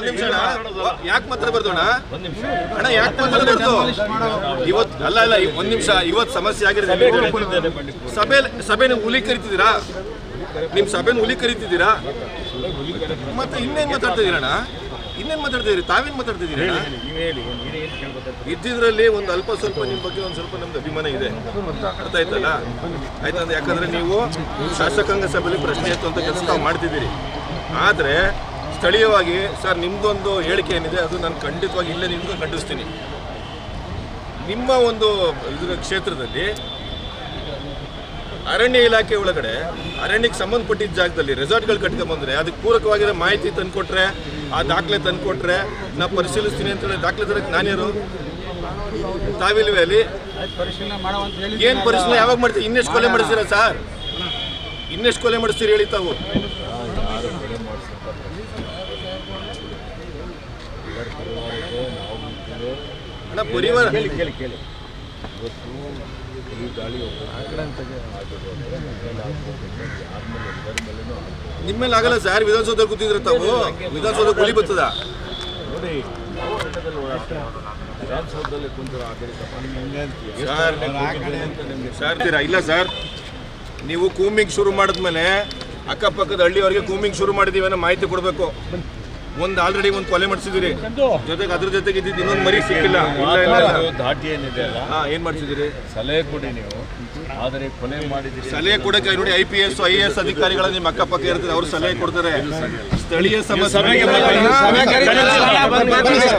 ಒಂದ್ ನಿಮಿಷ ಯಾಕೆ ಮಾತಾಡಬಾರ್ದು ಅಣ್ಣ ಯಾಕೆ ಮಾತಾಡಬಾರ್ದು ಇವತ್ತು ಅಲ್ಲ ಒಂದ್ ನಿಮಿಷ ಇವತ್ತು ಸಮಸ್ಯೆ ಆಗಿರೋದು ಸಭೆನ ಹುಲಿ ಕರಿತಿದ್ದೀರಾ ನಿಮ್ ಸಭೆನ ಹುಲಿ ಕರಿತಿದ್ದೀರಾ ಮತ್ತೆ ಇನ್ನೇನ್ ಮಾತಾಡ್ತಿದ್ದೀರಣ್ಣ ಇನ್ನೇನ್ ಮಾತಾಡ್ತಿದ್ದೀರಿ ತಾವೇನ್ ಮಾತಾಡ್ತಿದ್ದೀರಿ ಇದ್ದಿದ್ರಲ್ಲಿ ಒಂದು ಅಲ್ಪ ಸ್ವಲ್ಪ ನಿಮ್ ಬಗ್ಗೆ ಒಂದು ಸ್ವಲ್ಪ ನಮ್ದು ಅಭಿಮಾನ ಇದೆ ಅರ್ಥ ಆಯ್ತಲ್ಲ ಆಯ್ತಂದ್ರೆ ಯಾಕಂದ್ರೆ ನೀವು ಶಾಸಕಾಂಗ ಸಭೆಯಲ್ಲಿ ಪ್ರಶ್ನೆ ಎತ್ತುವಂತ ಕೆಲಸ ತಾವು ಮಾಡ್ತಿದ್ದೀರಿ ಆದ್ರೆ ಸ್ಥಳೀಯವಾಗಿ ಸರ್ ನಿಮ್ದೊಂದು ಹೇಳಿಕೆ ಏನಿದೆ ಅದು ನಾನು ಖಂಡಿತವಾಗಿ ಇಲ್ಲೇ ನಿಮ್ಗೂ ಖಂಡಿಸ್ತೀನಿ ನಿಮ್ಮ ಒಂದು ಇದರ ಕ್ಷೇತ್ರದಲ್ಲಿ ಅರಣ್ಯ ಇಲಾಖೆ ಒಳಗಡೆ ಅರಣ್ಯಕ್ಕೆ ಸಂಬಂಧಪಟ್ಟಿದ್ದ ಜಾಗದಲ್ಲಿ ರೆಸಾರ್ಟ್ಗಳು ಕಟ್ಕೊಂಡ್ಬಂದ್ರೆ ಅದಕ್ಕೆ ಪೂರಕವಾಗಿರೋ ಮಾಹಿತಿ ತಂದುಕೊಟ್ರೆ ಆ ದಾಖಲೆ ತಂದುಕೊಟ್ರೆ ನಾ ಪರಿಶೀಲಿಸ್ತೀನಿ ಅಂತ ಹೇಳಿ ದಾಖಲೆ ತರಕ್ಕೆ ನಾನ್ಯಾರು ತಾವಿಲ್ವೇ ಅಲ್ಲಿ ಏನು ಪರಿಶೀಲನೆ ಯಾವಾಗ ಮಾಡ್ತೀವಿ ಇನ್ನೆಷ್ಟು ಕೊಲೆ ಮಾಡಿಸ್ತೀರಾ ಸರ್ ಇನ್ನೆಷ್ಟು ಕೊಲೆ ಮಾಡಿಸ್ತೀರಿ ಹೇಳಿ ತಾವು ಅಣ್ಣ ಪರಿವಾರ ನಿಮ್ಮೇಲೆ ಆಗಲ್ಲ ಸರ್ ವಿಧಾನಸೌಧ ಕೂತಿದ್ರೆ ತಾವು ವಿಧಾನಸೌಧ ಗುಳಿ ಬರ್ತದ ಇಲ್ಲ ಸರ್ ನೀವು ಕೂಮಿಂಗ್ ಶುರು ಮಾಡಿದ್ಮೇಲೆ ಅಕ್ಕಪಕ್ಕದ ಹಳ್ಳಿಯವರಿಗೆ ಕೂಮಿಂಗ್ ಶುರು ಮಾಡಿದೀವಿ ಅನ್ನೋ ಮಾಹಿತಿ ಕೊಡಬೇಕು ಒಂದು ಆಲ್ರೆಡಿ ಒಂದು ಕೊಲೆ ಮಾಡಿಸಿದಿರಿ ಜೊತೆಗೆ ಅದ್ರ ಜೊತೆಗೆ ಇದ್ದಿದ್ದು ಇನ್ನೊಂದು ಮರಿ ಸಿಕ್ಕಿಲ್ಲ ದಾಟಿ ಏನಿದೆ ಅಲ್ಲ ಏನ್ ಮಾಡ್ತಿದ್ದೀರಿ ಸಲಹೆ ಕೊಡಿ ನೀವು ಆದರೆ ಕೊಲೆ ಮಾಡಿದಿರಿ ಸಲಹೆ ಕೊಡಕ್ಕೆ ನೋಡಿ IPS IAS ಅಧಿಕಾರಿಗಳ ನಿಮ್ಮ ಅಕ್ಕಪಕ್ಕ ಇರ್ತಾರೆ ಅವ್ರು ಸಲಹೆ ಕೊಡ್ತಾರೆ ಸ್ಥಳೀಯ ಸಮಸ್ಯೆ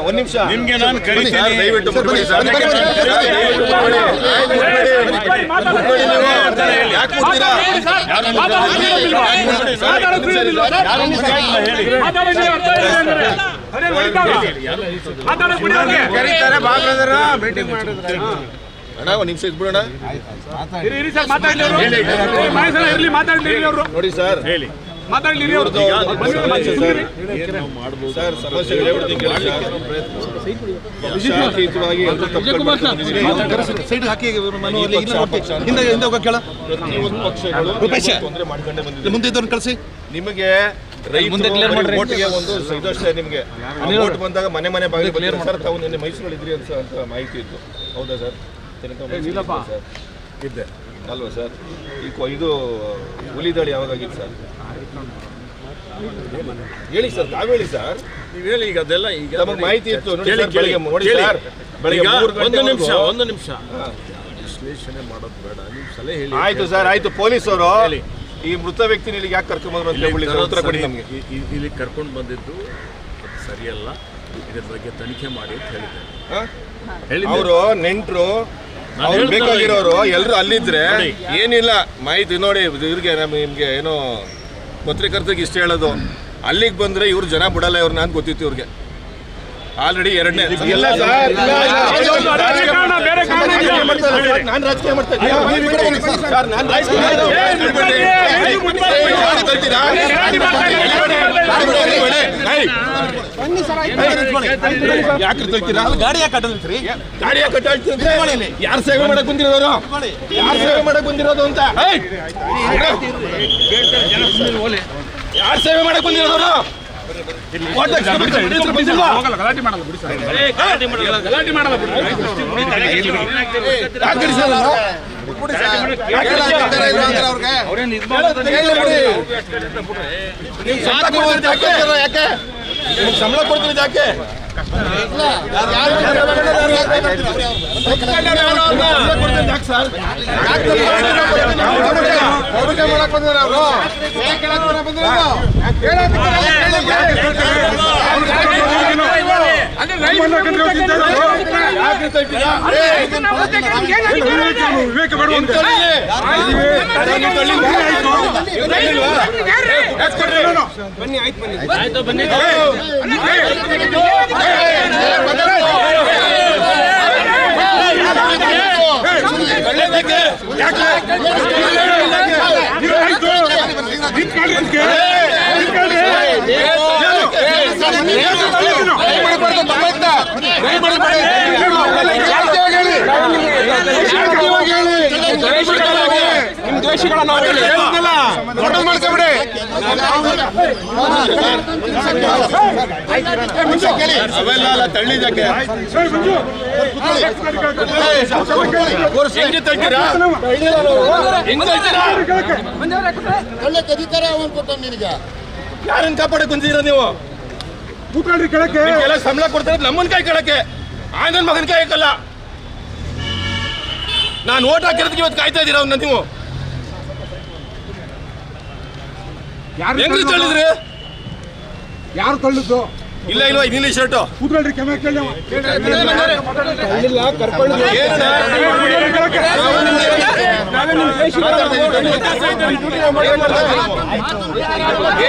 ಒಂದ್ ನಿಮಿಷ ನಿಮ್ಗೆ ನಾನು ಕರೀತೀನಿ ದಯವಿಟ್ಟು ಯಾಕೆ ಕೊಡ್ತೀರಾ ಅಣ್ಣ ಒಂದ್ ನಿಮಿಷ ಇದ್ಬಿಡೋಣ ನೋಡಿ ಸರ್ ಹೇಳಿ ಸರ್ ಸಮಸ್ಯೆಗಳು ಕಳಿಸಿ ನಿಮಗೆ ಓಟ್ಗೆ ಒಂದು ಇದಷ್ಟೇ ನಿಮಗೆ ಓಟ್ ಬಂದಾಗ ಮನೆ ಬಾಗಿಲು ಸರ್ ತಾವು ನಿನ್ನೆ ಮೈಸೂರಲ್ಲಿ ಇದ್ರಿ ಅಂತ ಮಾಹಿತಿ ಇತ್ತು ಹೌದಾ ಸರ್ ಇದ್ದೆ ಅಲ್ವಾ ಸರ್ ಇದು ಹುಲಿ ದಾಳಿ ಯಾವಾಗಾಗಿತ್ತು ಸರ್ ಹೇಳಿ ಸರ್ ತಾವು ಹೇಳಿ ಸರ್ ನೀವು ಹೇಳಿ ಈಗ ಅದೆಲ್ಲ ಈಗ ನಮಗೆ ಮಾಹಿತಿ ಇತ್ತು ನೋಡಿ ಸರ್ ಬೆಳಗ್ಗೆ ಒಂದು ನಿಮಿಷ ವಿಶ್ಲೇಷಣೆ ಮಾಡೋದು ಬೇಡ ನೀವು ಸಲಹೆ ಹೇಳಿ ಆಯ್ತು ಸರ್ ಆಯ್ತು ಪೊಲೀಸ್ ಅವರು ಈ ಮೃತ ವ್ಯಕ್ತಿನ ಇಲ್ಲಿಗೆ ಯಾಕೆ ಕರ್ಕೊಂಡ್ಬಂದ್ರು ಅಂತ ಹೇಳಿ ಉತ್ತರ ಕೊಡಿ ನಮಗೆ ಇಲ್ಲಿ ಕರ್ಕೊಂಡು ಬಂದಿದ್ದು ಅದು ಸರಿಯಲ್ಲ ಇದ್ರ ಬಗ್ಗೆ ತನಿಖೆ ಮಾಡಿ ಅಂತ ಹೇಳಿದ್ದಾರೆ ಅವರು ನೆಂಟರು ಅವ್ರು ಬೇಕಾಗಿರೋರು ಎಲ್ಲರೂ ಅಲ್ಲಿದ್ರೆ ಏನಿಲ್ಲ ಮಾಹಿತಿ ನೋಡಿ ಇವ್ರಿಗೆ ನಿಮ್ಗೆ ಏನೋ ಪತ್ರಕರ್ತರಿಗೆ ಇಷ್ಟ ಹೇಳೋದು ಅಲ್ಲಿಗೆ ಬಂದ್ರೆ ಇವ್ರು ಜನ ಬಿಡಲ್ಲ ಇವ್ರು ನಾನು ಗೊತ್ತಿತ್ತು ಇವ್ರಿಗೆ ಆಲ್ರೆಡಿ ಎರಡನೇ ನಾನು ರಾಜಕೀಯ ಮಾಡ್ತಾ ಗಾಡಿ ಯಾರು ಸೇವೆ ಮಾಡಕ್ ಬಂದಿರೋರು ಯಾರು ಸೇವೆ ಮಾಡಕ್ ಬಂದಿರೋದು ಅಂತ ಯಾರು ಸೇವೆ ಮಾಡಕ್ ಬಂದಿರೋರು ಯಾಕೆ ಸಂಬಳ ಕೊಡ್ತೀರಿ ಯಾಕೆ ಬನ್ನಿ ಆಯ್ತು ಬನ್ನಿ ದ್ವೇಷಿಗಳ ಅವೆಲ್ಲ ತಳ್ಳಿದಕ್ಕೆ ಹೆಂಗೆ ತಳ್ತೀರಾ? ಅಧಿಕಾರ ಅವನು ಕೊಟ್ಟ ನಿನಗೆ ಯಾರನ್ನ ಕಾಪಾಡಕ್ ಬಂದಿದ್ದೀರಾ ನೀವು? ಕೂತ್ಕೊಳ್ರಿ ಕೆಳಕ್ಕೆ. ಎಲ್ಲ ಸಂಬಳ ಕೊಡ್ತಾರೆ ನಮ್ಮನ್ ಕೈ ಕೆಳಕ್ಕೆ, ಆಂಗನ್ ಮಗನ ಕೈ ಹಾಕಲ್ಲ. ನಾನು ಓಟ್ ಹಾಕಿರೋದಕ್ಕೆ ಇವತ್ತು ಕಾಯ್ತಾ ಇದ್ದೀರಾ ಅವನ್ನ ನೀವು? ಹೆಂಗ್ರಿ ತಳ್ಳಿದ್ರಿ? ಯಾರು ತಳ್ಳಿದ್ದು? ಇಲ್ಲ ಇಲ್ವಾ ಇನ್ನಿಲ್ಲ ಶರ್ಟು ಕೂತ್ಕೊಳ್ರಿ ಕೆಮ್ಮೆ ಕೇಳಿ.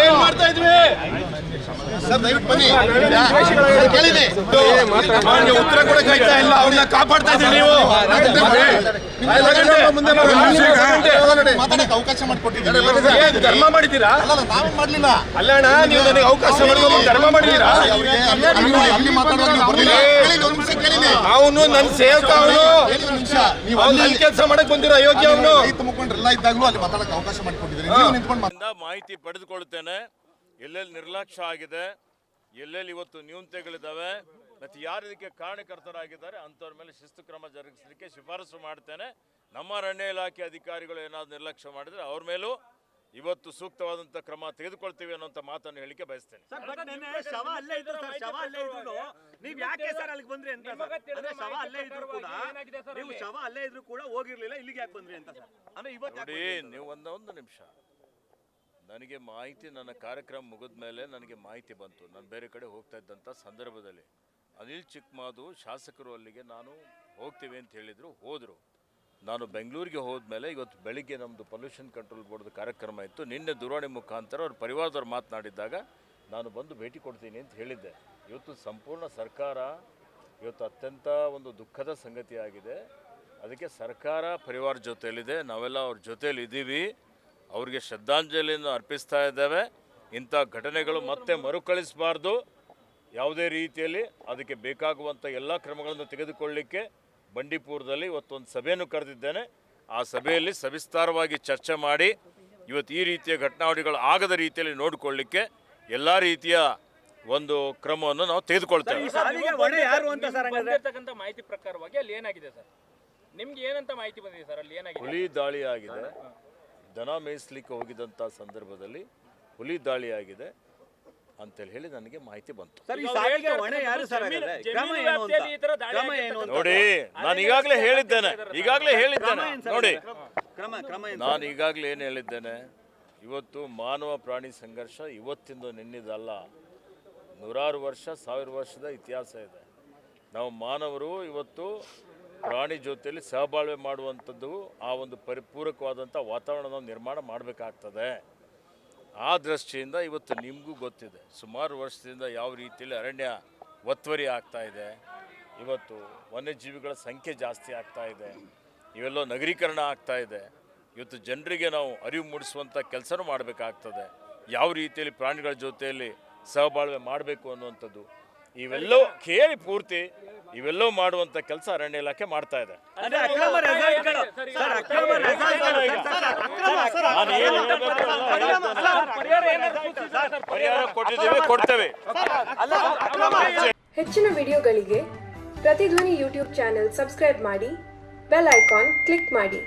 ಏನ್ ಮಾಡ್ತಾ ಇದ್ವಿ? ಸರ್ ದಯವಿಟ್ಟು ಬನ್ನಿ ಕೇಳಿದೆ ಉತ್ತರ ಕೂಡ ಕಾಯ್ತಾ ಇಲ್ಲ, ಅವ್ರನ್ನ ಕಾಪಾಡ್ತಾ ಇದ್ರಿ ನೀವು. ಮಾತಾಡಕ್ಕೆ ಅವಕಾಶ ಮಾಡಿಕೊಟ್ಟಿದ್ದೀರಿ. ಏನ್ ಧರ್ಮ ಮಾಡಿದ್ದೀರಾ? ನಾವು ಮಾಡ್ಲಿಲ್ಲ. ಅಲ್ಲ ಅಣ್ಣ, ನೀವು ನನಗೆ ಅವಕಾಶ ಮಾಡ್ಕೊಂಡು ಧರ್ಮ ಮಾಡಿದ್ದೀರಾ? ಅವನು ನನ್ನ ಸೇವಕ, ಅವನು ನನ್ನ ಕೆಲಸ ಮಾಡಕ್ ಬಂದಿರೋ ಅಯೋಗ್ಯ ಅವನು. ಮುಖಂಡ್ರೆಲ್ಲ ಇದ್ದಾಗಲೂ ಅಲ್ಲಿ ಮಾತಾಡಕ್ಕೆ ಅವಕಾಶ ಮಾಡಿಕೊಟ್ಟಿದ್ದೀರಿ. ನೀವು ನಿಂತ್ಕೊಂಡು ಮಾಹಿತಿ ಪಡೆದುಕೊಳ್ತೇನೆ. ಎಲ್ಲೆಲ್ಲಿ ನಿರ್ಲಕ್ಷ್ಯ ಆಗಿದೆ, ಎಲ್ಲೆಲ್ಲಿ ಇವತ್ತು ನ್ಯೂನತೆಗಳಿದ್ದಾವೆ, ಮತ್ತು ಯಾರು ಇದಕ್ಕೆ ಕಾರಣಕರ್ತರಾಗಿದ್ದಾರೆ ಅಂಥವ್ರ ಮೇಲೆ ಶಿಸ್ತು ಕ್ರಮ ಜರುಗಿಸಲಿಕ್ಕೆ ಶಿಫಾರಸು ಮಾಡ್ತೇನೆ. ನಮ್ಮ ಅರಣ್ಯ ಇಲಾಖೆ ಅಧಿಕಾರಿಗಳು ಏನಾದರೂ ನಿರ್ಲಕ್ಷ್ಯ ಮಾಡಿದರೆ ಅವ್ರ ಮೇಲೂ ಇವತ್ತು ಸೂಕ್ತವಾದಂಥ ಕ್ರಮ ತೆಗೆದುಕೊಳ್ತೀವಿ ಅನ್ನೋಂಥ ಮಾತನ್ನು ಹೇಳಿಕೆ ಬಯಸ್ತೇನೆ. ಶವ ಅಲ್ಲೇ ಇದ್ರು ನೀವು ಯಾಕೆ ಸರ್ ಅಲ್ಲಿಗೆ ಬಂದ್ರಿ ಅಂತ? ಶವ ಅಲ್ಲೇ ಇದ್ರು ಕೂಡ ನೀವು ಶವ ಅಲ್ಲೇ ಇದ್ರು ಕೂಡ ಹೋಗಿರ್ಲಿಲ್ಲ, ಇಲ್ಲಿಗೆ ಯಾಕೆ ಬಂದ್ರಿ ಅಂತ ಸರ್? ಅಂದ್ರೆ ಇವತ್ತು ನೋಡಿ, ನೀವು ಒಂದು ನಿಮಿಷ, ನನಗೆ ಮಾಹಿತಿ ನನ್ನ ಕಾರ್ಯಕ್ರಮ ಮುಗಿದ ಮೇಲೆ ನನಗೆ ಮಾಹಿತಿ ಬಂತು. ನಾನು ಬೇರೆ ಕಡೆ ಹೋಗ್ತಾ ಇದ್ದಂಥ ಸಂದರ್ಭದಲ್ಲಿ ಅನಿಲ್ ಚಿಕ್ಕಮಾದು ಶಾಸಕರು ಅಲ್ಲಿಗೆ ನಾನು ಹೋಗ್ತೀವಿ ಅಂತ ಹೇಳಿದರು, ಹೋದರು. ನಾನು ಬೆಂಗಳೂರಿಗೆ ಹೋದ್ಮೇಲೆ ಇವತ್ತು ಬೆಳಿಗ್ಗೆ ನಮ್ಮದು ಪೊಲ್ಯೂಷನ್ ಕಂಟ್ರೋಲ್ ಬೋರ್ಡ್ದು ಕಾರ್ಯಕ್ರಮ ಇತ್ತು. ನಿನ್ನೆ ದೂರವಾಣಿ ಮುಖಾಂತರ ಅವ್ರ ಪರಿವಾರದವ್ರು ಮಾತನಾಡಿದ್ದಾಗ ನಾನು ಬಂದು ಭೇಟಿ ಕೊಡ್ತೀನಿ ಅಂತ ಹೇಳಿದ್ದೆ. ಇವತ್ತು ಸಂಪೂರ್ಣ ಸರ್ಕಾರ ಇವತ್ತು ಅತ್ಯಂತ ಒಂದು ದುಃಖದ ಸಂಗತಿಯಾಗಿದೆ. ಅದಕ್ಕೆ ಸರ್ಕಾರ ಪರಿವಾರ ಜೊತೆಯಲ್ಲಿದೆ, ನಾವೆಲ್ಲ ಅವ್ರ ಜೊತೆಯಲ್ಲಿ ಇದ್ದೀವಿ, ಅವ್ರಿಗೆ ಶ್ರದ್ಧಾಂಜಲಿಯನ್ನು ಅರ್ಪಿಸ್ತಾ ಇದ್ದೇವೆ. ಇಂಥ ಘಟನೆಗಳು ಮತ್ತೆ ಮರುಕಳಿಸಬಾರ್ದು. ಯಾವುದೇ ರೀತಿಯಲ್ಲಿ ಅದಕ್ಕೆ ಬೇಕಾಗುವಂಥ ಎಲ್ಲ ಕ್ರಮಗಳನ್ನು ತೆಗೆದುಕೊಳ್ಳಲಿಕ್ಕೆ ಬಂಡೀಪುರದಲ್ಲಿ ಇವತ್ತೊಂದು ಸಭೆಯನ್ನು ಕರೆದಿದ್ದೇನೆ. ಆ ಸಭೆಯಲ್ಲಿ ಸವಿಸ್ತಾರವಾಗಿ ಚರ್ಚೆ ಮಾಡಿ ಇವತ್ತು ಈ ರೀತಿಯ ಘಟನಾವಳಿಗಳು ಆಗದ ರೀತಿಯಲ್ಲಿ ನೋಡಿಕೊಳ್ಳಿಕ್ಕೆ ಎಲ್ಲ ರೀತಿಯ ಒಂದು ಕ್ರಮವನ್ನು ನಾವು ತೆಗೆದುಕೊಳ್ತೇವೆ. ಮಾಹಿತಿ ಪ್ರಕಾರವಾಗಿ ಅಲ್ಲಿ ಏನಾಗಿದೆ ಸರ್? ನಿಮ್ಗೆ ಏನಂತ ಮಾಹಿತಿ ಬಂದಿದೆ ಸರ್? ಅಲ್ಲಿ ಏನಾಗಿದೆ? ಹುಲಿ ದಾಳಿ ಆಗಿದೆ. ದನ ಮೇಯಿಸ್ಲಿಕ್ಕೆ ಹೋಗಿದಂಥ ಸಂದರ್ಭದಲ್ಲಿ ಹುಲಿ ದಾಳಿ ಆಗಿದೆ ಅಂತೇಳಿ ಹೇಳಿ ನನಗೆ ಮಾಹಿತಿ ಬಂತು. ನೋಡಿ, ನಾನು ಈಗಾಗಲೇ ಹೇಳಿದ್ದೇನೆ ನೋಡಿ, ನಾನು ಈಗಾಗಲೇ ಏನು ಹೇಳಿದ್ದೇನೆ, ಇವತ್ತು ಮಾನವ ಪ್ರಾಣಿ ಸಂಘರ್ಷ ಇವತ್ತಿಂದು ನಿನ್ನಿದಲ್ಲ. 100 ವರ್ಷ 1000 ವರ್ಷದ ಇತಿಹಾಸ ಇದೆ. ನಾವು ಮಾನವರು ಇವತ್ತು ಪ್ರಾಣಿ ಜೊತೆಯಲ್ಲಿ ಸಹಬಾಳ್ವೆ ಮಾಡುವಂಥದ್ದು, ಆ ಒಂದು ಪರಿಪೂರಕವಾದಂಥ ವಾತಾವರಣ ನಾವು ನಿರ್ಮಾಣ ಮಾಡಬೇಕಾಗ್ತದೆ. ಆ ದೃಷ್ಟಿಯಿಂದ ಇವತ್ತು ನಿಮಗೂ ಗೊತ್ತಿದೆ ಸುಮಾರು ವರ್ಷದಿಂದ ಯಾವ ರೀತಿಯಲ್ಲಿ ಅರಣ್ಯ ಒತ್ತುವರಿ ಆಗ್ತಾ ಇದೆ, ಇವತ್ತು ವನ್ಯಜೀವಿಗಳ ಸಂಖ್ಯೆ ಜಾಸ್ತಿ ಆಗ್ತಾ ಇದೆ, ಇವೆಲ್ಲ ನಗರೀಕರಣ ಆಗ್ತಾ ಇದೆ. ಇವತ್ತು ಜನರಿಗೆ ನಾವು ಅರಿವು ಮೂಡಿಸುವಂಥ ಕೆಲಸನೂ ಮಾಡಬೇಕಾಗ್ತದೆ. ಯಾವ ರೀತಿಯಲ್ಲಿ ಪ್ರಾಣಿಗಳ ಜೊತೆಯಲ್ಲಿ ಸಹಬಾಳ್ವೆ ಮಾಡಬೇಕು ಅನ್ನುವಂಥದ್ದು ಇವೆಲ್ಲವೂ ಕೇಳಿ ಪೂರ್ತಿ ಇವೆಲ್ಲವೂ ಮಾಡುವಂಥ ಕೆಲಸ ಅರಣ್ಯ ಇಲಾಖೆ ಮಾಡ್ತಾ ಇದೆ. ಪರಿಹಾರ ಕೊಟ್ಟಿದ್ದೇವೆ, ಕೊಡ್ತೇವೆ. ಹೆಚ್ಚಿನ ವಿಡಿಯೋಗಳಿಗೆ ಪ್ರತಿಧ್ವನಿ ಯೂಟ್ಯೂಬ್ ಚಾನೆಲ್ ಸಬ್ಸ್ಕ್ರೈಬ್ ಮಾಡಿ, ಬೆಲ್ ಐಕಾನ್ ಕ್ಲಿಕ್ ಮಾಡಿ.